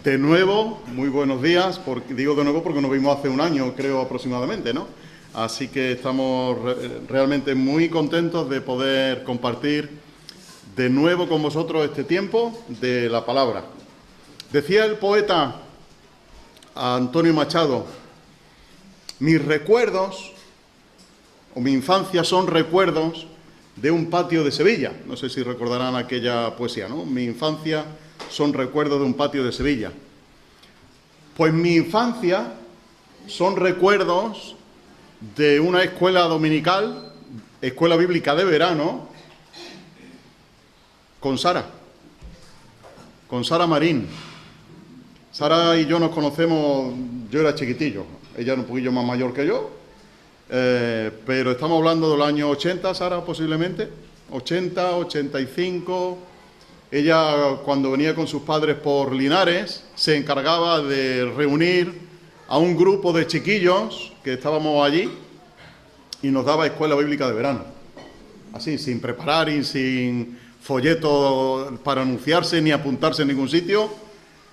De nuevo, muy buenos días. Digo de nuevo porque nos vimos hace un año, creo, aproximadamente, ¿no? Así que estamos realmente muy contentos de poder compartir de nuevo con vosotros este tiempo de la palabra. Decía el poeta Antonio Machado: mis recuerdos o mi infancia son recuerdos de un patio de Sevilla. No sé si recordarán aquella poesía, ¿no? Mi infancia son recuerdos de un patio de Sevilla. Pues mi infancia son recuerdos de una escuela dominical, escuela bíblica de verano, con Sara Marín. Sara y yo nos conocemos, yo era chiquitillo, ella era un poquillo más mayor que yo, pero estamos hablando del año 80, Sara, posiblemente, 80, 85... Ella, cuando venía con sus padres por Linares, se encargaba de reunir a un grupo de chiquillos que estábamos allí y nos daba escuela bíblica de verano. Así, sin preparar y sin folleto para anunciarse ni apuntarse en ningún sitio.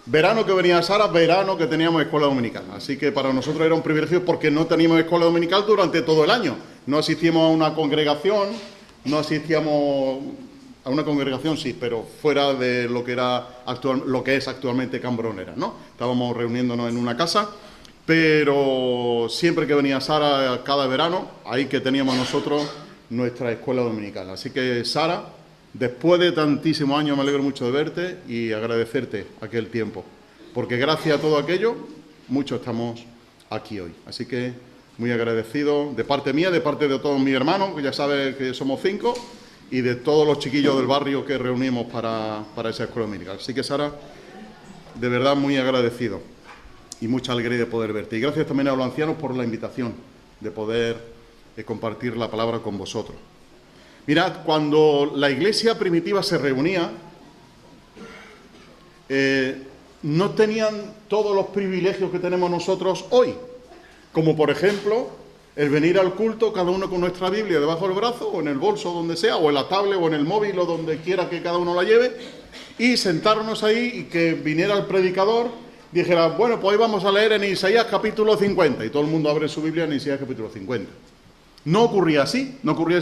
Verano que venía Sara, verano que teníamos escuela dominical. Así que para nosotros era un privilegio porque no teníamos escuela dominical durante todo el año. No asistíamos a una congregación, no asistíamos... A una congregación sí, pero fuera de lo que es actualmente Cambronera, ¿no? Estábamos reuniéndonos en una casa, pero siempre que venía Sara cada verano, ahí que teníamos nosotros nuestra escuela dominical. Así que Sara, después de tantísimos años me alegro mucho de verte y agradecerte aquel tiempo, porque gracias a todo aquello, muchos estamos aquí hoy. Así que muy agradecido de parte mía, de parte de todos mis hermanos, que ya sabes que somos 5, y de todos los chiquillos del barrio que reunimos para esa escuela dominical. Así que, Sara, de verdad muy agradecido y mucha alegría de poder verte. Y gracias también a los ancianos por la invitación de poder compartir la palabra con vosotros. Mirad, cuando la iglesia primitiva se reunía, no tenían todos los privilegios que tenemos nosotros hoy, como por ejemplo el venir al culto, cada uno con nuestra Biblia debajo del brazo, o en el bolso, donde sea, o en la tablet, o en el móvil, o donde quiera que cada uno la lleve, y sentarnos ahí y que viniera el predicador, dijera, bueno, pues hoy vamos a leer en Isaías capítulo 50, y todo el mundo abre su Biblia en Isaías capítulo 50. No ocurría así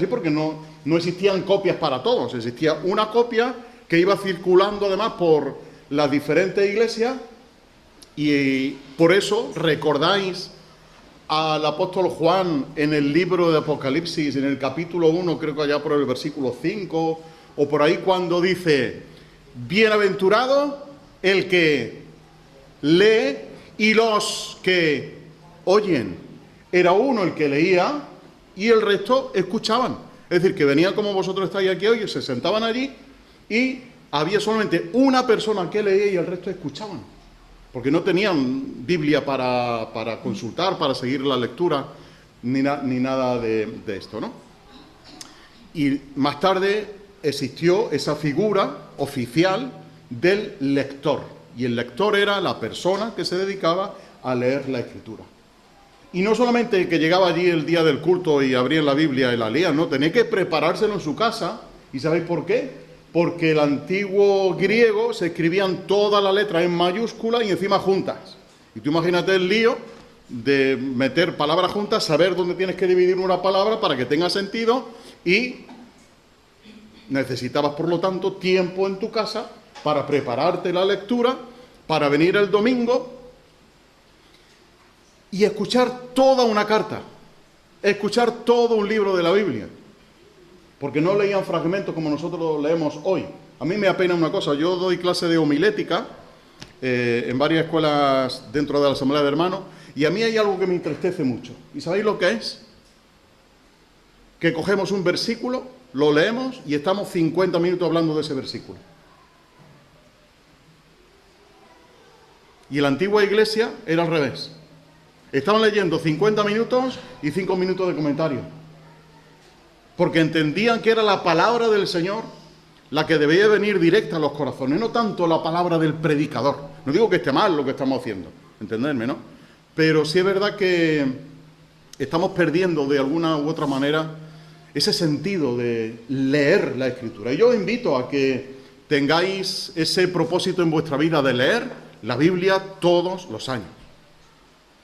porque no existían copias para todos, existía una copia que iba circulando además por las diferentes iglesias, y por eso recordáis al apóstol Juan en el libro de Apocalipsis, en el capítulo 1, creo que allá por el versículo 5, o por ahí cuando dice, bienaventurado el que lee y los que oyen. Era uno el que leía y el resto escuchaban. Es decir, que venían como vosotros estáis aquí hoy, se sentaban allí y había solamente una persona que leía y el resto escuchaban. Porque no tenían Biblia para consultar, para seguir la lectura, ni nada de esto, ¿no? Y más tarde existió esa figura oficial del lector. Y el lector era la persona que se dedicaba a leer la Escritura. Y no solamente que llegaba allí el día del culto y abrían la Biblia y la leían, ¿no? Tenía que preparárselo en su casa. ¿Y sabéis por qué? Porque el antiguo griego se escribían todas las letras en mayúscula y encima juntas. Y tú imagínate el lío de meter palabras juntas, saber dónde tienes que dividir una palabra para que tenga sentido, y necesitabas, por lo tanto, tiempo en tu casa para prepararte la lectura, para venir el domingo y escuchar toda una carta, escuchar todo un libro de la Biblia. Porque no leían fragmentos como nosotros lo leemos hoy. A mí me apena una cosa, yo doy clase de homilética en varias escuelas dentro de la Asamblea de Hermanos, y a mí hay algo que me entristece mucho. ¿Y sabéis lo que es? Que cogemos un versículo, lo leemos y estamos 50 minutos hablando de ese versículo. Y en la antigua iglesia era al revés. Estaban leyendo 50 minutos y 5 minutos de comentario. Porque entendían que era la palabra del Señor la que debía venir directa a los corazones, no tanto la palabra del predicador. No digo que esté mal lo que estamos haciendo, entendedme, ¿no? Pero sí es verdad que estamos perdiendo de alguna u otra manera ese sentido de leer la Escritura. Y yo os invito a que tengáis ese propósito en vuestra vida de leer la Biblia todos los años.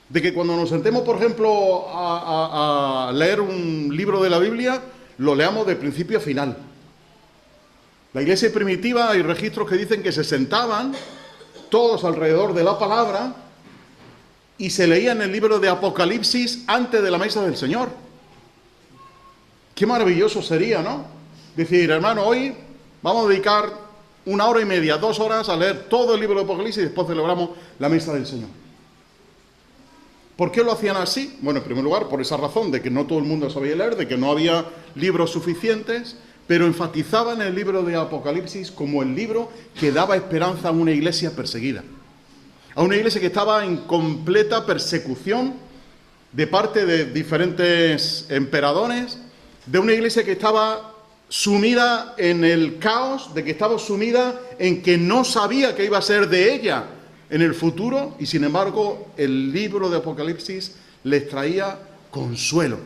De que cuando nos sentemos, por ejemplo, a leer un libro de la Biblia, lo leamos de principio a final. La iglesia primitiva, hay registros que dicen que se sentaban todos alrededor de la palabra y se leían el libro de Apocalipsis antes de la mesa del Señor. Qué maravilloso sería, ¿no? Decir, hermano, hoy vamos a dedicar 1 hora y media, 2 horas a leer todo el libro de Apocalipsis y después celebramos la mesa del Señor. ¿Por qué lo hacían así? Bueno, en primer lugar, por esa razón de que no todo el mundo sabía leer, de que no había libros suficientes, pero enfatizaban el libro de Apocalipsis como el libro que daba esperanza a una iglesia perseguida. A una iglesia que estaba en completa persecución de parte de diferentes emperadores, de una iglesia que estaba sumida en el caos, de que estaba sumida en que no sabía qué iba a ser de ella en el futuro, y sin embargo el libro de Apocalipsis les traía consuelo,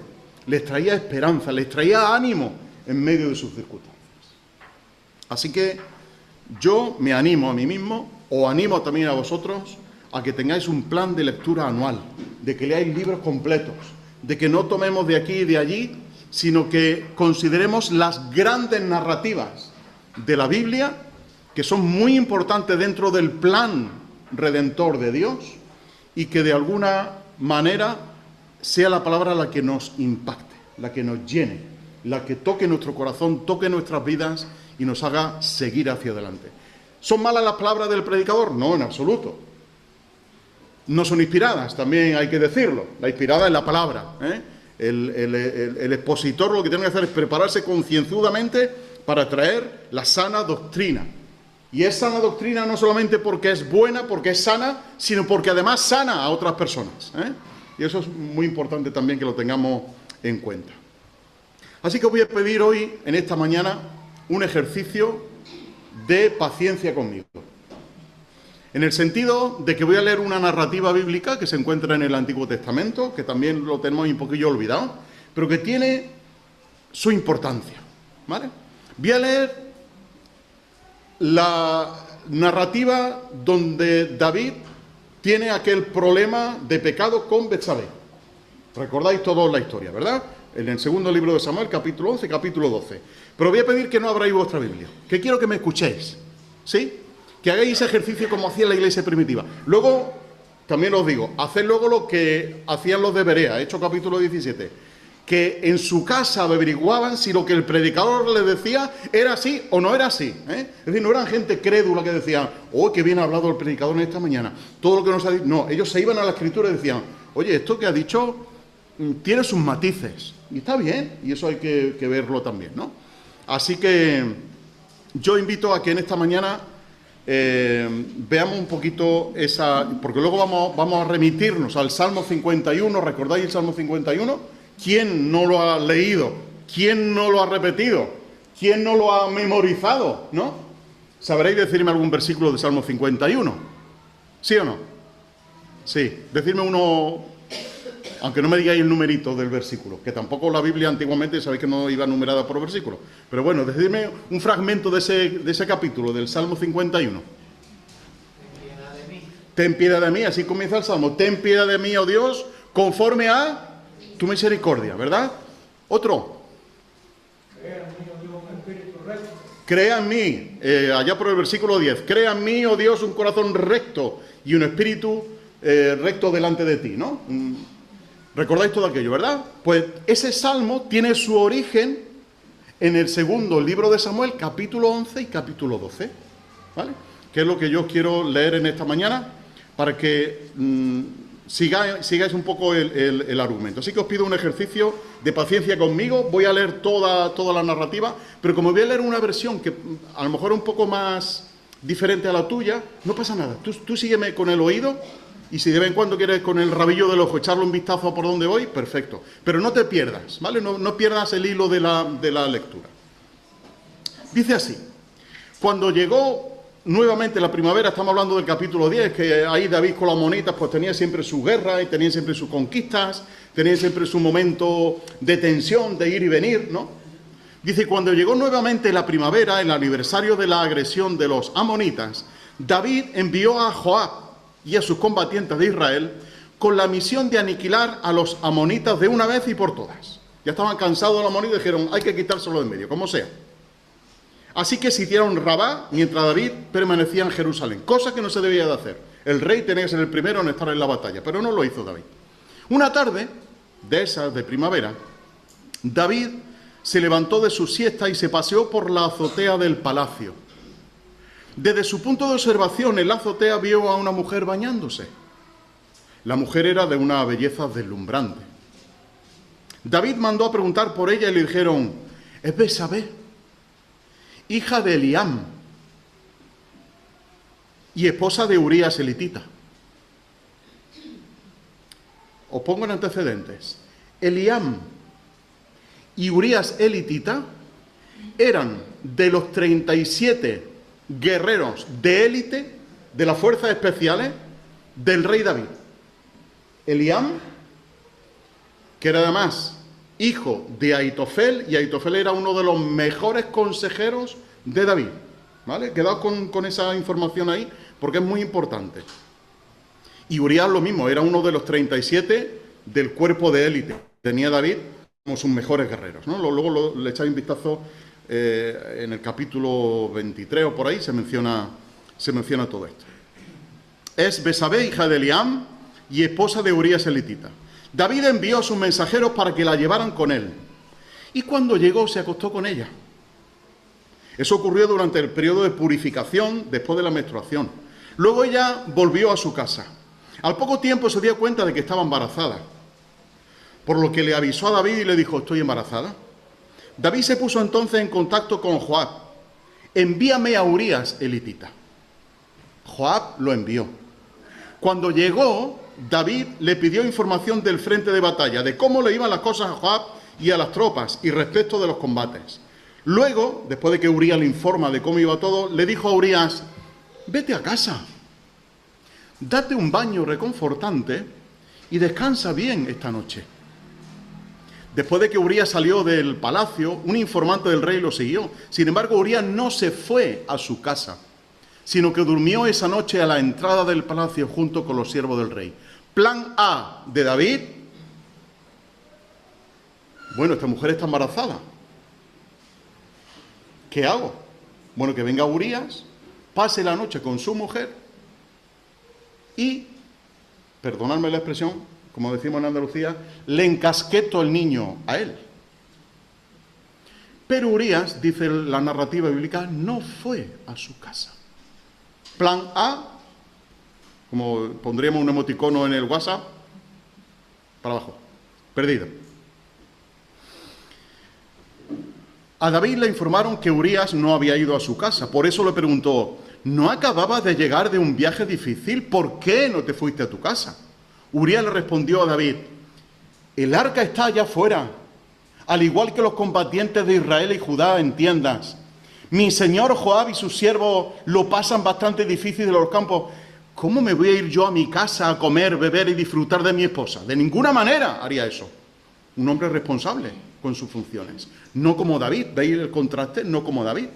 les traía esperanza, les traía ánimo en medio de sus circunstancias. Así que yo me animo a mí mismo, o animo también a vosotros, a que tengáis un plan de lectura anual, de que leáis libros completos, de que no tomemos de aquí y de allí, sino que consideremos las grandes narrativas de la Biblia, que son muy importantes dentro del plan redentor de Dios, y que de alguna manera sea la palabra la que nos impacte, la que nos llene, la que toque nuestro corazón, toque nuestras vidas y nos haga seguir hacia adelante. ¿Son malas las palabras del predicador? No, en absoluto. No son inspiradas, también hay que decirlo. La inspirada es la palabra, ¿eh? El expositor lo que tiene que hacer es prepararse concienzudamente para traer la sana doctrina. Y es sana doctrina no solamente porque es buena, porque es sana, sino porque además sana a otras personas, ¿eh? Y eso es muy importante también que lo tengamos en cuenta. Así que os voy a pedir hoy, en esta mañana, un ejercicio de paciencia conmigo. En el sentido de que voy a leer una narrativa bíblica que se encuentra en el Antiguo Testamento, que también lo tenemos un poquillo olvidado, pero que tiene su importancia, ¿vale? Voy a leer la narrativa donde David tiene aquel problema de pecado con Betsabé. Recordáis todos la historia, ¿verdad? En el segundo libro de Samuel, capítulo 11, capítulo 12. Pero voy a pedir que no abráis vuestra Biblia, que quiero que me escuchéis, ¿sí? Que hagáis ese ejercicio como hacía la iglesia primitiva. Luego, también os digo, haced luego lo que hacían los de Berea, Hechos capítulo 17, que en su casa averiguaban si lo que el predicador les decía era así o no era así, ¿eh? Es decir, no eran gente crédula que decían, oh, qué bien ha hablado el predicador en esta mañana, todo lo que nos ha dicho. No, ellos se iban a la Escritura y decían, oye, esto que ha dicho tiene sus matices, y está bien, y eso hay que verlo también, ¿no? Así que yo invito a que en esta mañana veamos un poquito esa, porque luego vamos a remitirnos al Salmo 51, ¿recordáis el Salmo 51? ¿Quién no lo ha leído? ¿Quién no lo ha repetido? ¿Quién no lo ha memorizado? ¿No? ¿Sabréis decirme algún versículo de Salmo 51? ¿Sí o no? Sí, decidme uno, aunque no me digáis el numerito del versículo, que tampoco la Biblia antiguamente sabéis que no iba numerada por versículo. Pero bueno, decidme un fragmento de ese capítulo, del Salmo 51. Ten piedad de mí. Ten piedad de mí, así comienza el Salmo. Ten piedad de mí, oh Dios, conforme a tu misericordia, ¿verdad? Otro. Crea en mí, oh Dios, un espíritu recto. Crea en mí, allá por el versículo 10. Crea en mí, oh Dios, un corazón recto y un espíritu recto delante de ti, ¿no? ¿Recordáis todo aquello, verdad? Pues ese salmo tiene su origen en el segundo libro de Samuel, capítulo 11 y capítulo 12, ¿vale? Que es lo que yo quiero leer en esta mañana para que sigáis un poco el argumento. Así que os pido un ejercicio de paciencia conmigo. Voy a leer toda la narrativa, pero como voy a leer una versión que a lo mejor es un poco más diferente a la tuya, no pasa nada. Tú sígueme con el oído, y si de vez en cuando quieres con el rabillo del ojo echarle un vistazo por donde voy, perfecto. Pero no te pierdas, ¿vale? No pierdas el hilo de la lectura. Dice así: cuando llegó nuevamente la primavera, estamos hablando del capítulo 10, que ahí David con los amonitas pues tenía siempre su guerra y tenía siempre sus conquistas, tenía siempre su momento de tensión, de ir y venir, ¿no? Dice, cuando llegó nuevamente la primavera, el aniversario de la agresión de los amonitas, David envió a Joab y a sus combatientes de Israel con la misión de aniquilar a los amonitas de una vez y por todas. Ya estaban cansados de los amonitas y dijeron, hay que quitárselo de en medio, como sea. Así que sitiaron Rabá mientras David permanecía en Jerusalén, cosa que no se debía de hacer. El rey tenía que ser el primero en estar en la batalla, pero no lo hizo David. Una tarde, de esas de primavera, David se levantó de su siesta y se paseó por la azotea del palacio. Desde su punto de observación en la azotea vio a una mujer bañándose. La mujer era de una belleza deslumbrante. David mandó a preguntar por ella y le dijeron, es Betsabé, hija de Eliam y esposa de Urías elitita. Os pongo en antecedentes. Eliam y Urías elitita eran de los 37 guerreros de élite de las fuerzas especiales del rey David. Eliam, que era además hijo de Aitofel, y Aitofel era uno de los mejores consejeros de David. ¿Vale? Quedaos con esa información ahí, porque es muy importante. Y Urías lo mismo, era uno de los 37 del cuerpo de élite. Tenía David como sus mejores guerreros, ¿no? Luego le echáis un vistazo en el capítulo 23 o por ahí, se menciona todo esto. Es Betsabé, hija de Eliam, y esposa de Urías elitita. David envió a sus mensajeros para que la llevaran con él. Y cuando llegó, se acostó con ella. Eso ocurrió durante el periodo de purificación, después de la menstruación. Luego ella volvió a su casa. Al poco tiempo se dio cuenta de que estaba embarazada, por lo que le avisó a David y le dijo, estoy embarazada. David se puso entonces en contacto con Joab. Envíame a Urías elitita. Joab lo envió. Cuando llegó, David le pidió información del frente de batalla, de cómo le iban las cosas a Joab y a las tropas, y respecto de los combates. Luego, después de que Urías le informa de cómo iba todo, le dijo a Urías, vete a casa, date un baño reconfortante y descansa bien esta noche. Después de que Urías salió del palacio, un informante del rey lo siguió. Sin embargo, Urías no se fue a su casa, sino que durmió esa noche a la entrada del palacio junto con los siervos del rey. Plan A de David. Bueno, esta mujer está embarazada. ¿Qué hago? Bueno, que venga Urías, pase la noche con su mujer y, perdonadme la expresión, como decimos en Andalucía, le encasqueto el niño a él. Pero Urías, dice la narrativa bíblica, no fue a su casa. Plan A, como pondríamos un emoticono en el WhatsApp, para abajo, perdido. A David le informaron que Urías no había ido a su casa, por eso le preguntó, ¿no acababas de llegar de un viaje difícil? ¿Por qué no te fuiste a tu casa? Urías le respondió a David, el arca está allá afuera, al igual que los combatientes de Israel y Judá en tiendas. Mi señor Joab y sus siervos lo pasan bastante difícil en los campos. ¿Cómo me voy a ir yo a mi casa a comer, beber y disfrutar de mi esposa? De ninguna manera haría eso. Un hombre responsable con sus funciones. No como David. ¿Veis el contraste? No como David.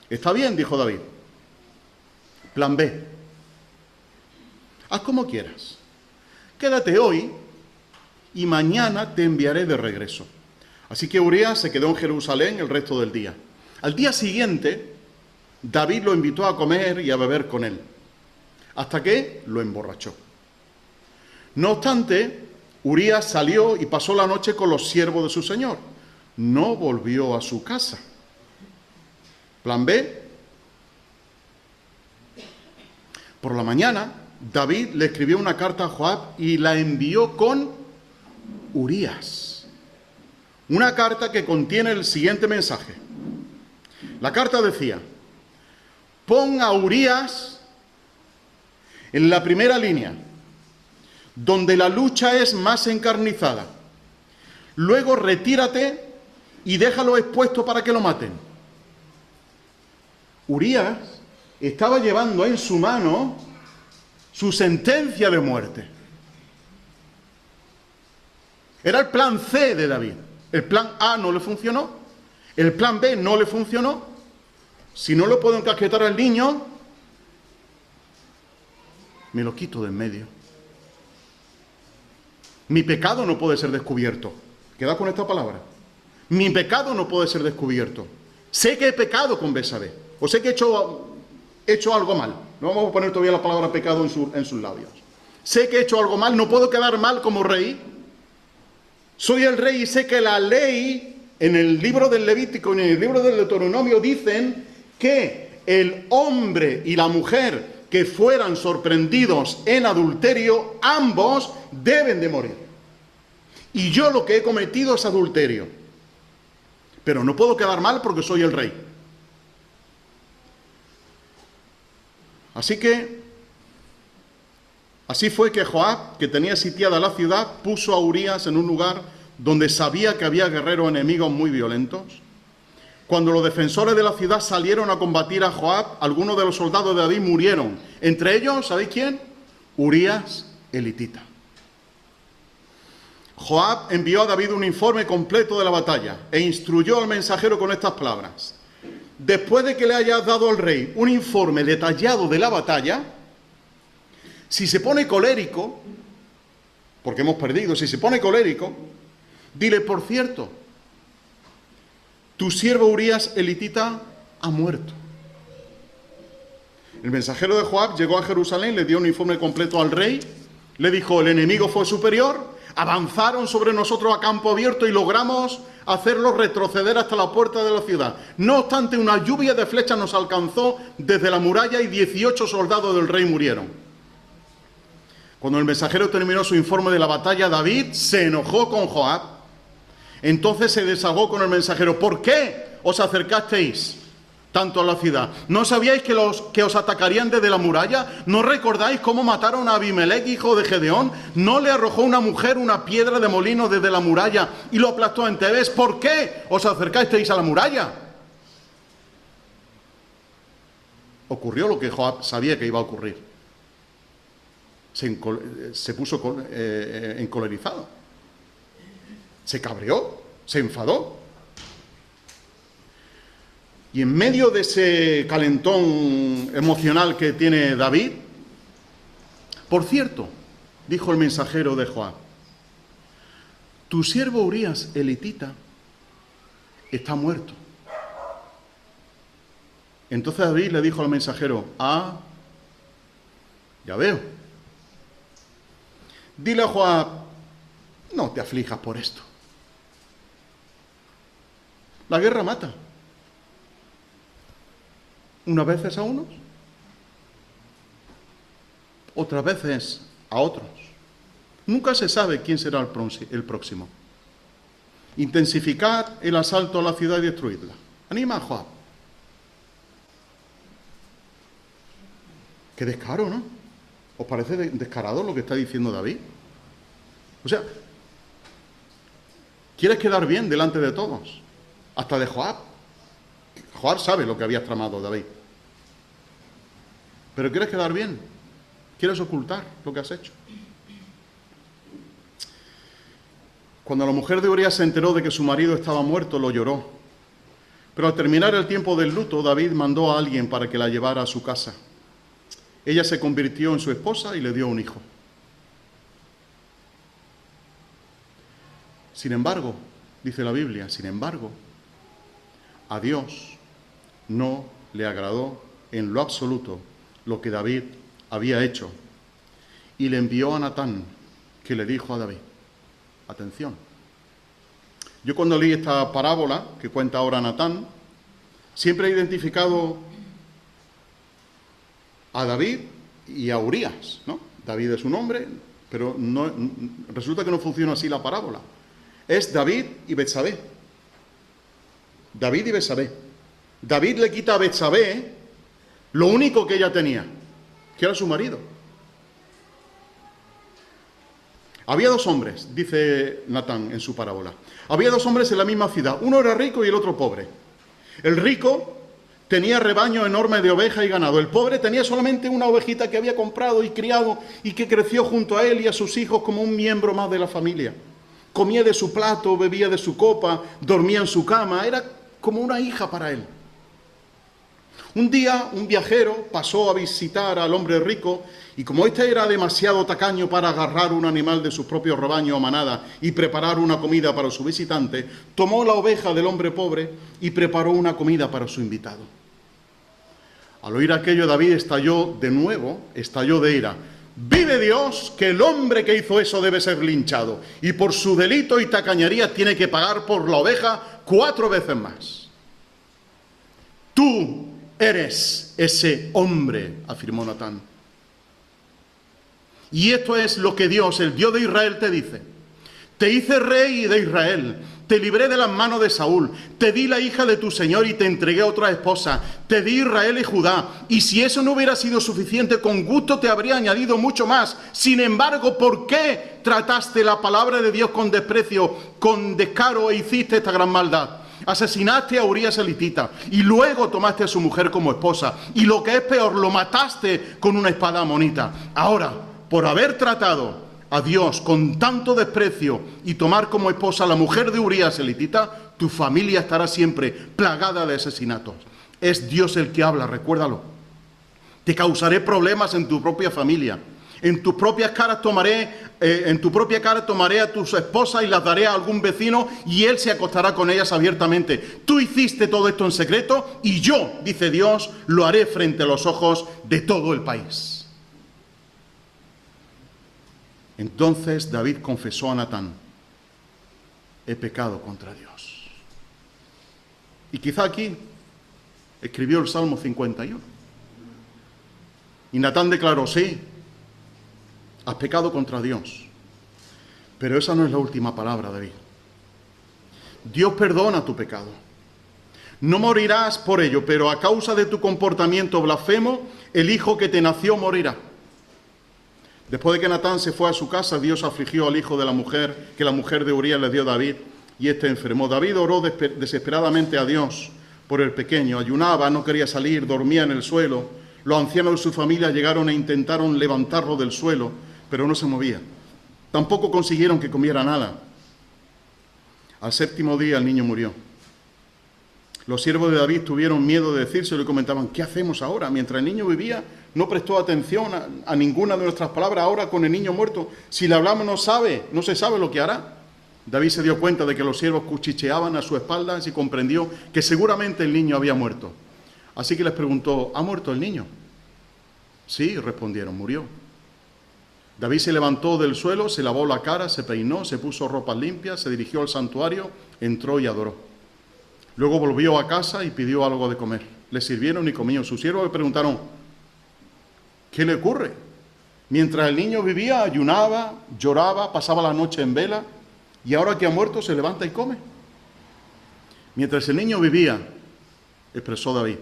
Está bien, dijo David. Plan B. Haz como quieras. Quédate hoy y mañana te enviaré de regreso. Así que Urías se quedó en Jerusalén el resto del día. Al día siguiente, David lo invitó a comer y a beber con él, hasta que lo emborrachó. No obstante, Urías salió y pasó la noche con los siervos de su señor. No volvió a su casa. Plan B. Por la mañana, David le escribió una carta a Joab y la envió con Urías. Una carta que contiene el siguiente mensaje. La carta decía, pon a Urías en la primera línea, donde la lucha es más encarnizada. Luego retírate y déjalo expuesto para que lo maten. Urías estaba llevando en su mano su sentencia de muerte. Era el plan C de David. El plan A no le funcionó. El plan B no le funcionó. Si no lo puedo encasquetar al niño, me lo quito de en medio. Mi pecado no puede ser descubierto. Queda con esta palabra. Mi pecado no puede ser descubierto. Sé que he pecado con Betsabé, o sé que he hecho algo mal. No vamos a poner todavía la palabra pecado en sus labios. Sé que he hecho algo mal, no puedo quedar mal como rey. Soy el rey y sé que la ley, en el libro del Levítico y en el libro del Deuteronomio, dicen que el hombre y la mujer que fueran sorprendidos en adulterio, ambos deben de morir. Y yo lo que he cometido es adulterio. Pero no puedo quedar mal porque soy el rey. Así fue que Joab, que tenía sitiada la ciudad, puso a Urías en un lugar donde sabía que había guerreros enemigos muy violentos. Cuando los defensores de la ciudad salieron a combatir a Joab, algunos de los soldados de David murieron. Entre ellos, ¿sabéis quién? Urías el hitita. Joab envió a David un informe completo de la batalla e instruyó al mensajero con estas palabras: después de que le hayas dado al rey un informe detallado de la batalla, si se pone colérico, porque hemos perdido, si se pone colérico, dile, por cierto, tu siervo Urías el hitita ha muerto. El mensajero de Joab llegó a Jerusalén, le dio un informe completo al rey, le dijo, el enemigo fue superior, avanzaron sobre nosotros a campo abierto y logramos hacerlos retroceder hasta la puerta de la ciudad. No obstante, una lluvia de flechas nos alcanzó desde la muralla y 18 soldados del rey murieron. Cuando el mensajero terminó su informe de la batalla, David se enojó con Joab. Entonces se desahogó con el mensajero. ¿Por qué os acercasteis tanto a la ciudad? ¿No sabíais que os atacarían desde la muralla? ¿No recordáis cómo mataron a Abimelech, hijo de Gedeón? ¿No le arrojó una mujer una piedra de molino desde la muralla y lo aplastó en Tebes? ¿Por qué os acercasteis a la muralla? Ocurrió lo que Joab sabía que iba a ocurrir. Se puso encolerizado. Se cabreó, se enfadó. Y en medio de ese calentón emocional que tiene David, por cierto, dijo el mensajero de Joab, tu siervo Urías el hitita está muerto. Entonces David le dijo al mensajero, ya veo. Dile a Joab, no te aflijas por esto. La guerra mata. Unas veces a unos, otras veces a otros. Nunca se sabe quién será el próximo. Intensificad el asalto a la ciudad y destruidla. Anima a Joab. Qué descaro, ¿no? ¿Os parece descarado lo que está diciendo David? O sea, quieres quedar bien delante de todos, hasta de Joab. Joab sabe lo que había tramado David. Pero quieres quedar bien, quieres ocultar lo que has hecho. Cuando la mujer de Urías se enteró de que su marido estaba muerto, lo lloró. Pero al terminar el tiempo del luto, David mandó a alguien para que la llevara a su casa. Ella se convirtió en su esposa y le dio un hijo. Sin embargo, dice la Biblia, a Dios no le agradó en lo absoluto lo que David había hecho. Y le envió a Natán, que le dijo a David, atención. Yo cuando leí esta parábola que cuenta ahora Natán, siempre he identificado a David y a Urías, ¿no? David es un hombre, pero no, resulta que no funciona así la parábola. Es David y Betsabé. David y Betsabé. David le quita a Betsabé lo único que ella tenía, que era su marido. Había dos hombres, dice Natán en su parábola. Había dos hombres en la misma ciudad. Uno era rico y el otro pobre. El rico tenía rebaño enorme de ovejas y ganado. El pobre tenía solamente una ovejita que había comprado y criado y que creció junto a él y a sus hijos como un miembro más de la familia. Comía de su plato, bebía de su copa, dormía en su cama. Era como una hija para él. Un día un viajero pasó a visitar al hombre rico y como éste era demasiado tacaño para agarrar un animal de su propio rebaño o manada y preparar una comida para su visitante, tomó la oveja del hombre pobre y preparó una comida para su invitado. Al oír aquello, David estalló de ira. Vive Dios que el hombre que hizo eso debe ser linchado y por su delito y tacañería tiene que pagar por la oveja 4 veces más. Tú eres ese hombre, afirmó Natán. Y esto es lo que Dios, el Dios de Israel, te dice. Te hice rey de Israel, te libré de las manos de Saúl, te di la hija de tu señor y te entregué a otra esposa, te di Israel y Judá, y si eso no hubiera sido suficiente, con gusto te habría añadido mucho más. Sin embargo, ¿por qué trataste la palabra de Dios con desprecio, con descaro e hiciste esta gran maldad? Asesinaste a Urías elitita y luego tomaste a su mujer como esposa, y lo que es peor, lo mataste con una espada amonita. Ahora, por haber tratado a Dios con tanto desprecio y tomar como esposa a la mujer de Urías elitita, tu familia estará siempre plagada de asesinatos. Es Dios el que habla, recuérdalo. Te causaré problemas en tu propia familia. En tu propia cara tomaré a tus esposas y las daré a algún vecino y él se acostará con ellas abiertamente. Tú hiciste todo esto en secreto y yo, dice Dios, lo haré frente a los ojos de todo el país. Entonces David confesó a Natán: he pecado contra Dios. Y quizá aquí escribió el Salmo 51. Y Natán declaró: sí, has pecado contra Dios. Pero esa no es la última palabra, David. Dios perdona tu pecado. No morirás por ello, pero a causa de tu comportamiento blasfemo, el hijo que te nació morirá. Después de que Natán se fue a su casa, Dios afligió al hijo de la mujer, que la mujer de Urías le dio a David, y éste enfermó. David oró desesperadamente a Dios por el pequeño. Ayunaba, no quería salir, dormía en el suelo. Los ancianos de su familia llegaron e intentaron levantarlo del suelo, pero no se movía. Tampoco consiguieron que comiera nada. Al 7º día el niño murió. Los siervos de David tuvieron miedo de decírselo y comentaban: ¿qué hacemos ahora? Mientras el niño vivía, no prestó atención a ninguna de nuestras palabras. Ahora con el niño muerto, si le hablamos no se sabe lo que hará. David se dio cuenta de que los siervos cuchicheaban a su espalda y comprendió que seguramente el niño había muerto. Así que les preguntó: ¿ha muerto el niño? Sí, respondieron, murió. David se levantó del suelo, se lavó la cara, se peinó, se puso ropas limpias, se dirigió al santuario, entró y adoró. Luego volvió a casa y pidió algo de comer. Le sirvieron y comieron. Sus siervos le preguntaron: ¿qué le ocurre? Mientras el niño vivía, ayunaba, lloraba, pasaba la noche en vela, y ahora que ha muerto se levanta y come. Mientras el niño vivía, expresó David,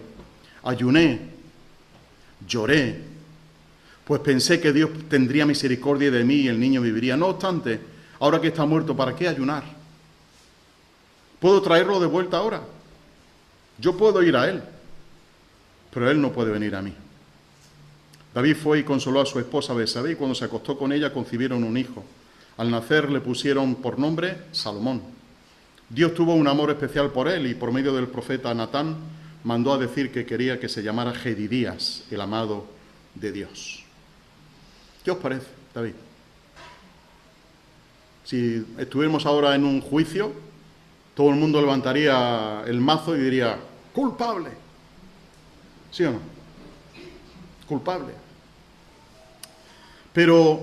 ayuné, lloré, pues pensé que Dios tendría misericordia de mí y el niño viviría. No obstante, ahora que está muerto, ¿para qué ayunar? ¿Puedo traerlo de vuelta ahora? Yo puedo ir a él, pero él no puede venir a mí. David fue y consoló a su esposa Betsabé, y cuando se acostó con ella concibieron un hijo. Al nacer le pusieron por nombre Salomón. Dios tuvo un amor especial por él y por medio del profeta Natán mandó a decir que quería que se llamara Jedidías, el amado de Dios. ¿Qué os parece, David? Si estuviéramos ahora en un juicio, todo el mundo levantaría el mazo y diría: culpable. ¿Sí o no? Culpable. Pero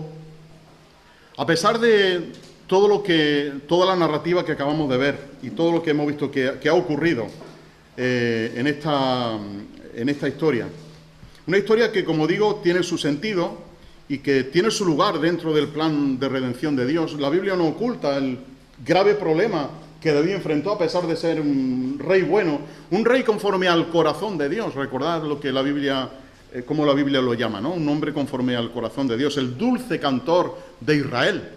a pesar de toda la narrativa que acabamos de ver y todo lo que hemos visto que ha ocurrido en esta historia, una historia que, como digo, tiene su sentido y que tiene su lugar dentro del plan de redención de Dios. La Biblia no oculta el grave problema que David enfrentó a pesar de ser un rey bueno, un rey conforme al corazón de Dios. Recordad lo que la Biblia, como la Biblia lo llama, ¿no? Un hombre conforme al corazón de Dios, el dulce cantor de Israel.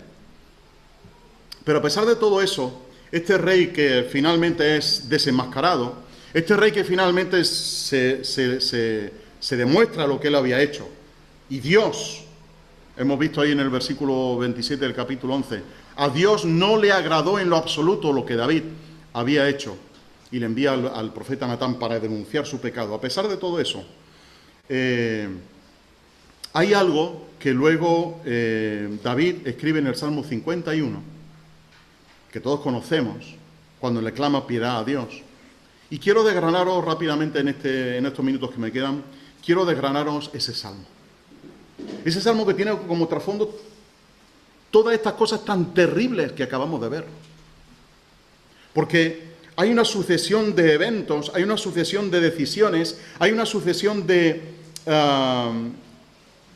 Pero a pesar de todo eso, este rey que finalmente es desenmascarado, este rey que finalmente se demuestra lo que él había hecho, y Dios, hemos visto ahí en el versículo 27 del capítulo 11, a Dios no le agradó en lo absoluto lo que David había hecho. y le envía al profeta Natán para denunciar su pecado. A pesar de todo eso, hay algo que luego David escribe en el Salmo 51, que todos conocemos, cuando le clama piedad a Dios. Y quiero desgranaros rápidamente en estos minutos que me quedan, quiero desgranaros ese salmo. Ese salmo que tiene como trasfondo todas estas cosas tan terribles que acabamos de ver. Porque hay una sucesión de eventos, hay una sucesión de decisiones, hay una sucesión de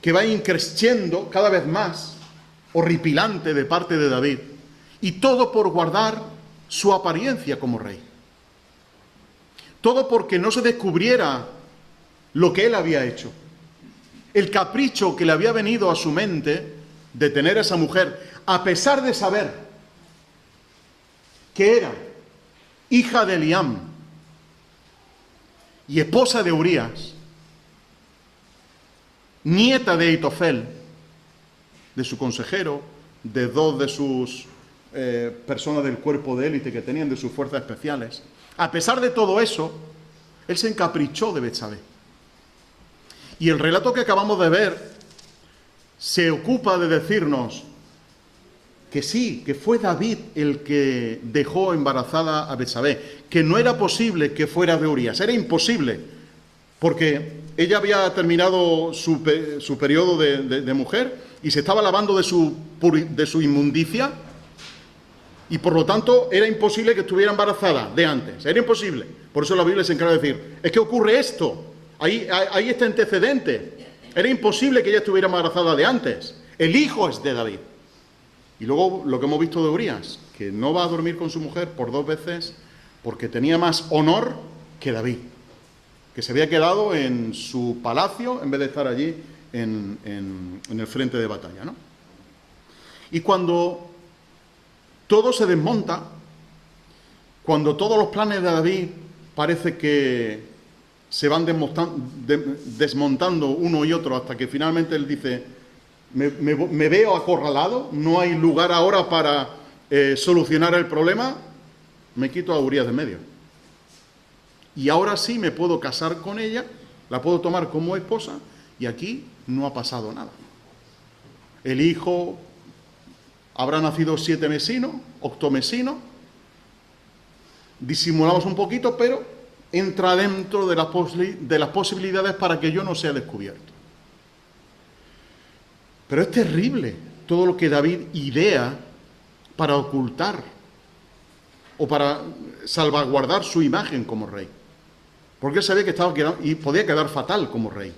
que va increciendo cada vez más, horripilante de parte de David. Y todo por guardar su apariencia como rey. Todo porque no se descubriera lo que él había hecho. El capricho que le había venido a su mente de tener a esa mujer, a pesar de saber que era hija de Eliam y esposa de Urías, nieta de Ahitofel, de su consejero, de dos de sus personas del cuerpo de élite que tenían, de sus fuerzas especiales. A pesar de todo eso, él se encaprichó de Betsabé. Y el relato que acabamos de ver se ocupa de decirnos que sí, que fue David el que dejó embarazada a Betsabé, que no era posible que fuera de Urías, era imposible, porque ella había terminado su periodo de mujer y se estaba lavando de su inmundicia, y por lo tanto era imposible que estuviera embarazada de antes, era imposible. Por eso la Biblia se encarga de decir, es que ocurre esto, hay este antecedente, era imposible que ella estuviera embarazada de antes, el hijo es de David. Y luego lo que hemos visto de Urías, que no va a dormir con su mujer por 2 veces porque tenía más honor que David, que se había quedado en su palacio en vez de estar allí en el frente de batalla, ¿no? Y cuando todo se desmonta, cuando todos los planes de David parece que se van desmontando uno y otro hasta que finalmente él dice, me veo acorralado, no hay lugar ahora para solucionar el problema, me quito a Urías de medio. Y ahora sí me puedo casar con ella, la puedo tomar como esposa, y aquí no ha pasado nada. El hijo habrá nacido 7 mesinos, octomesinos, disimulamos un poquito, pero entra dentro de las posibilidades para que yo no sea descubierto. Pero es terrible todo lo que David idea para ocultar o para salvaguardar su imagen como rey. Porque él sabía que estaba quedando y podía quedar fatal como rey.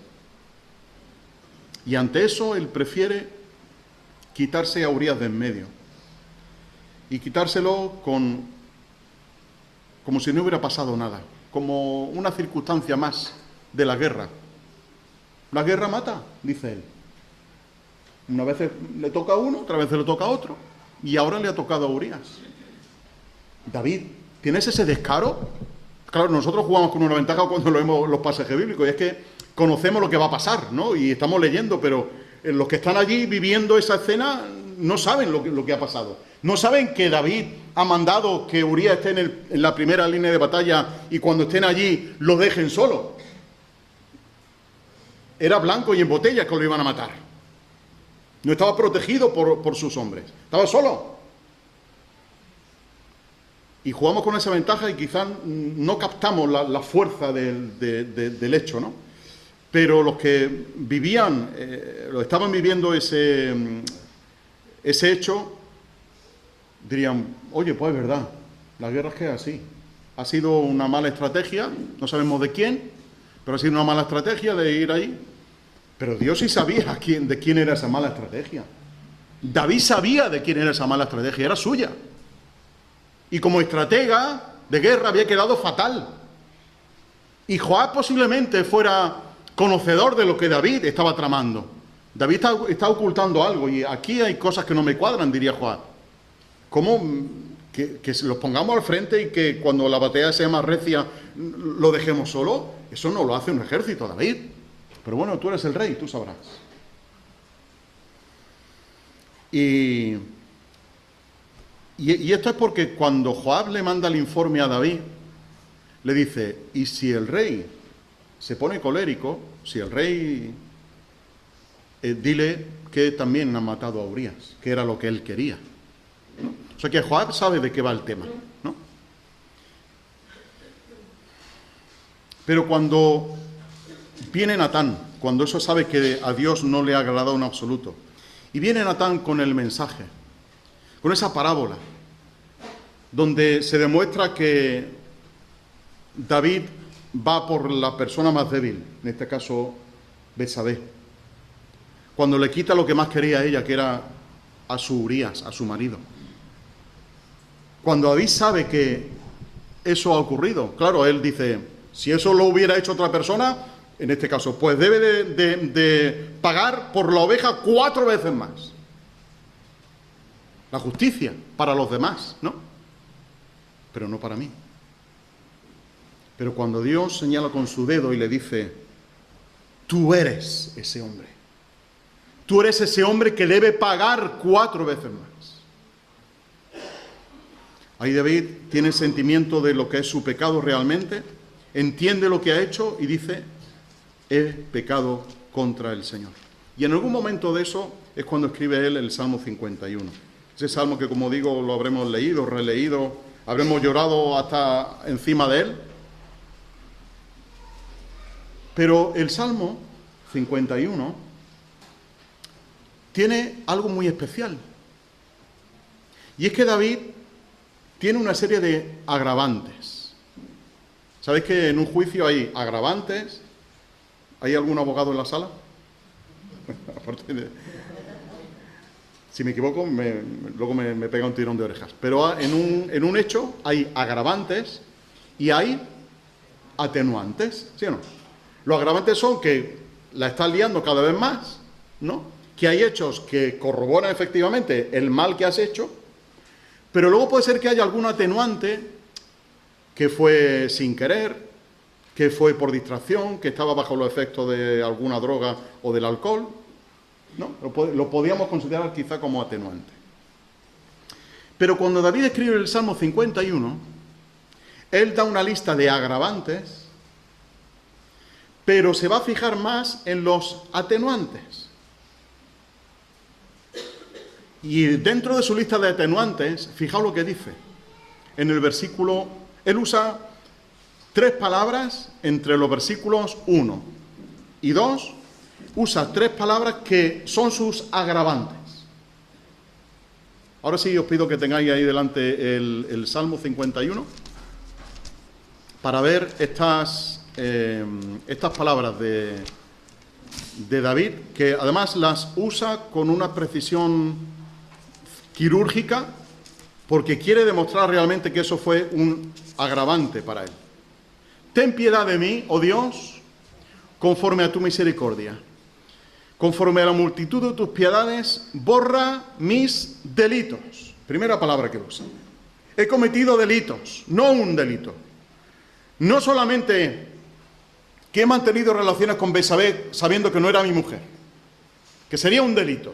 Y ante eso él prefiere quitarse a Urías de en medio. Y quitárselo como si no hubiera pasado nada. Como una circunstancia más de la guerra. La guerra mata, dice él. Una vez le toca a uno, otra vez le toca a otro. Y ahora le ha tocado a Urías. David, ¿tienes ese descaro? Claro, nosotros jugamos con una ventaja cuando leemos los pasajes bíblicos, y es que conocemos lo que va a pasar, ¿no? Y estamos leyendo, pero los que están allí viviendo esa escena no saben lo que ha pasado. No saben que David ha mandado que Urías esté en la primera línea de batalla y cuando estén allí lo dejen solo. Era blanco y en botella que lo iban a matar. No estaba protegido por sus hombres, estaba solo. Y jugamos con esa ventaja y quizás no captamos la fuerza del hecho, ¿no? Pero los que vivían, lo estaban viviendo ese hecho, dirían, oye, pues es verdad, la guerra es que es así. Ha sido una mala estrategia, no sabemos de quién, pero ha sido una mala estrategia de ir ahí. Pero Dios sí sabía de quién era esa mala estrategia. David sabía de quién era esa mala estrategia, era suya. Y como estratega de guerra había quedado fatal. Y Joab posiblemente fuera conocedor de lo que David estaba tramando. David está ocultando algo y aquí hay cosas que no me cuadran, diría Joab. ¿Cómo que los pongamos al frente y que cuando la batalla sea más recia lo dejemos solo? Eso no lo hace un ejército, David. Pero bueno, tú eres el rey, tú sabrás. Y esto es porque cuando Joab le manda el informe a David, le dice, y si el rey se pone colérico, si el rey, dile que también han matado a Urías, que era lo que él quería. O sea que Joab sabe de qué va el tema, ¿no? Pero cuando viene Natán, cuando eso sabe que a Dios no le ha agradado en absoluto, y viene Natán con el mensaje, con esa parábola, donde se demuestra que David va por la persona más débil, en este caso Betsabé, cuando le quita lo que más quería ella, que era a su Urías, a su marido. Cuando David sabe que eso ha ocurrido, claro, él dice, si eso lo hubiera hecho otra persona, en este caso, pues debe de pagar por la oveja 4 veces más. La justicia para los demás, ¿no? Pero no para mí. Pero cuando Dios señala con su dedo y le dice, tú eres ese hombre. Tú eres ese hombre que debe pagar 4 veces más. Ahí David tiene sentimiento de lo que es su pecado realmente, entiende lo que ha hecho y dice, he pecado contra el Señor. Y en algún momento de eso es cuando escribe él el Salmo 51. Ese salmo que, como digo, lo habremos leído, releído, habremos llorado hasta encima de él. Pero el Salmo 51 tiene algo muy especial. Y es que David tiene una serie de agravantes. ¿Sabéis que en un juicio hay agravantes? ¿Hay algún abogado en la sala? Si me equivoco, luego me pega un tirón de orejas. Pero en un hecho hay agravantes y hay atenuantes, ¿sí o no? Los agravantes son que la estás liando cada vez más, ¿no? Que hay hechos que corroboran efectivamente el mal que has hecho, pero luego puede ser que haya algún atenuante que fue sin querer, que fue por distracción, que estaba bajo los efectos de alguna droga o del alcohol, ¿no? Lo podíamos considerar quizá como atenuante. Pero cuando David escribe el Salmo 51, él da una lista de agravantes, pero se va a fijar más en los atenuantes. Y dentro de su lista de atenuantes, fijaos lo que dice. En el versículo, él usa 3 palabras entre los versículos 1 y 2, usa 3 palabras que son sus agravantes. Ahora sí os pido que tengáis ahí delante el Salmo 51 para ver estas palabras de David, que además las usa con una precisión quirúrgica, porque quiere demostrar realmente que eso fue un agravante para él. Ten piedad de mí, oh Dios, conforme a tu misericordia. Conforme a la multitud de tus piedades, borra mis delitos. Primera palabra que usa. He cometido delitos, no un delito. No solamente que he mantenido relaciones con Betsabé sabiendo que no era mi mujer, que sería un delito.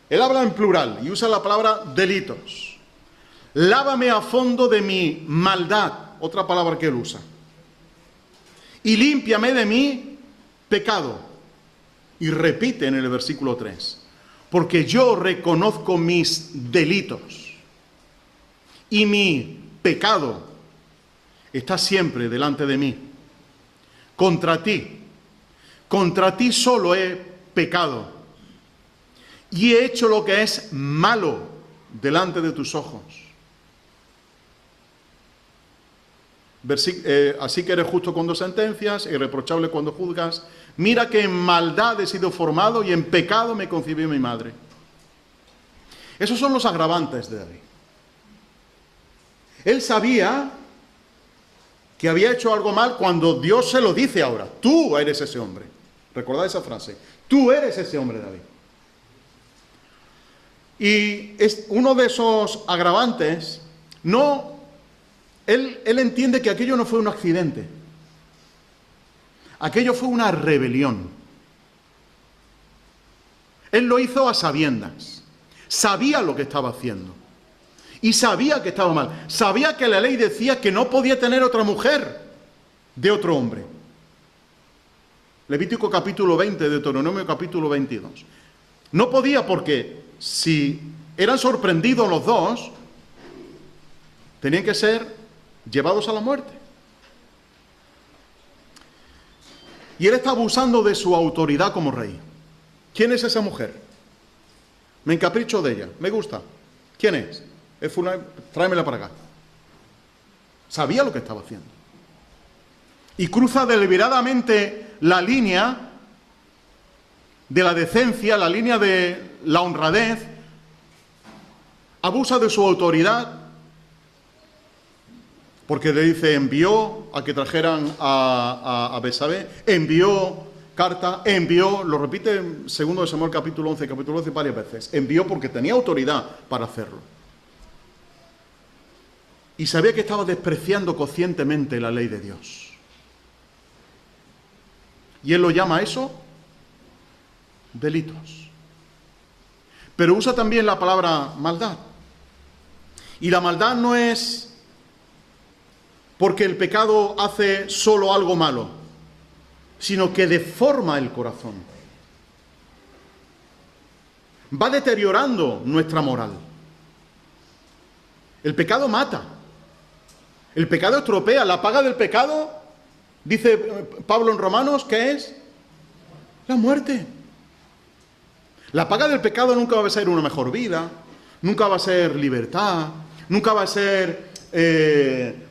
Él habla en plural y usa la palabra delitos. Lávame a fondo de mi maldad, otra palabra que él usa. Y límpiame de mi pecado. Y repite en el versículo 3, porque yo reconozco mis delitos y mi pecado está siempre delante de mí. Contra ti solo he pecado y he hecho lo que es malo delante de tus ojos. Así que eres justo cuando sentencias, irreprochable cuando juzgas. Mira que en maldad he sido formado y en pecado me concibió mi madre. Esos son los agravantes de David. Él sabía que había hecho algo mal cuando Dios se lo dice ahora. Tú eres ese hombre. Recordad esa frase. Tú eres ese hombre, David. Y es uno de esos agravantes, él entiende que aquello no fue un accidente. Aquello fue una rebelión. Él lo hizo a sabiendas. Sabía lo que estaba haciendo. Y sabía que estaba mal. Sabía que la ley decía que no podía tener otra mujer de otro hombre. Levítico capítulo 20, Deuteronomio capítulo 22. No podía porque si eran sorprendidos los dos, tenían que ser llevados a la muerte. Y él está abusando de su autoridad como rey. ¿Quién es esa mujer? Me encapricho de ella, me gusta. ¿Quién es? Es fulana, tráemela para acá. Sabía lo que estaba haciendo. Y cruza deliberadamente la línea de la decencia, la línea de la honradez, abusa de su autoridad, porque le dice, envió a que trajeran a Betsabé, envió carta, envió, lo repite en 2 Samuel capítulo 11 varias veces, envió porque tenía autoridad para hacerlo. Y sabía que estaba despreciando conscientemente la ley de Dios. Y él lo llama a eso delitos. Pero usa también la palabra maldad. Y la maldad no es porque el pecado hace solo algo malo, sino que deforma el corazón. Va deteriorando nuestra moral. El pecado mata. El pecado estropea. La paga del pecado, dice Pablo en Romanos, ¿qué es? La muerte. La paga del pecado nunca va a ser una mejor vida, nunca va a ser libertad, nunca va a ser